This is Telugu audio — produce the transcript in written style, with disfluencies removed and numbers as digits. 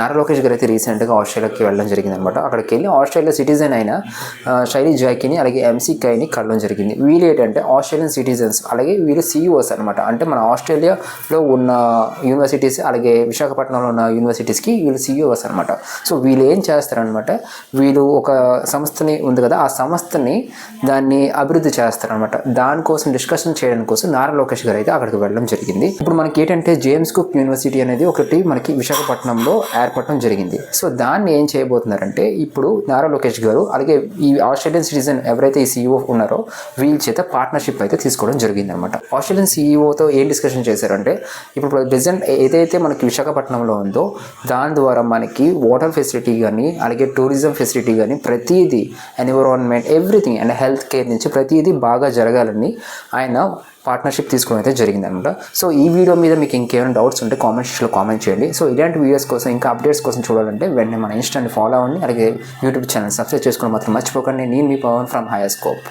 నారా లోకేష్ గారు అయితే రీసెంట్గా ఆస్ట్రేలియాకి వెళ్ళడం జరిగింది అనమాట. అక్కడికి వెళ్ళి ఆస్ట్రేలియా సిటిజన్ అయిన శైలీ జాకీని అలాగే ఎంసీ కైని కలవడం జరిగింది. వీళ్ళు ఏంటంటే ఆస్ట్రేలియన్ సిటిజన్స్, అలాగే వీళ్ళు సీఈఓస్ అనమాట. అంటే మన ఆస్ట్రేలియాలో ఉన్న యూనివర్సిటీస్ అలాగే విశాఖపట్నంలో ఉన్న యూనివర్సిటీస్కి వీళ్ళు సీఈఓస్ అనమాట. సో వీళ్ళు ఏం చేస్తారనమాట, వీళ్ళు ఒక సంస్థని ఉంది కదా, ఆ సంస్థని దాన్ని అభివృద్ధి చేస్తారనమాట. దానికోసం డిస్కషన్ చేయడం కోసం నారా లోకేష్ గారు అయితే అక్కడికి వెళ్ళడం జరిగింది. ఇప్పుడు మనకి ఏంటంటే జేమ్స్ కుక్ యూనివర్సిటీ అనేది ఒకటి మనకి విశాఖపట్నంలో ఏర్పడటం జరిగింది. సో దాన్ని ఏం చేయబోతున్నారంటే ఇప్పుడు నారా లోకేష్ గారు అలాగే ఈ ఆస్ట్రేలియన్ సిటిజన్ ఎవరైతే ఈ సీఈఓ ఉన్నారో వీళ్ళ చేత పార్ట్నర్షిప్ అయితే తీసుకోవడం జరిగింది అనమాట. ఆస్ట్రేలియన్ సీఈఓతో ఏం డిస్కషన్ చేశారంటే ఇప్పుడు ప్రెజెంట్ ఏదైతే మనకి విశాఖపట్నంలో ఉందో దాని ద్వారా మనకి వాటర్ ఫెసిలిటీ కానీ అలాగే టూరిజం ఫెసిలిటీ కానీ ప్రతిదీ, environment, everything and health care నుంచి ప్రతిదీ బాగా జరగాలని ఆయన పార్ట్నర్షిప్ తీసుకోవడం అయితే జరిగిందనమాట. సో ఈ వీడియో మీద మీకు ఇంకేమైనా డౌట్స్ ఉంటే కామెంట్ సెక్షన్లో కామెంట్ చేయండి. సో ఇలాంటి వీడియోస్ కోసం ఇంకా అప్డేట్స్ కోసం చూడాలంటే వెంటనే మన ఇన్స్టాని ఫాలో అవ్వండి, అలాగే యూట్యూబ్ ఛానల్ సబ్స్క్రైబ్ చేసుకోవడం మాత్రం మర్చిపోకండి. నేను మీ పవన్ ఫ్రమ్ హైయర్ స్కోప్.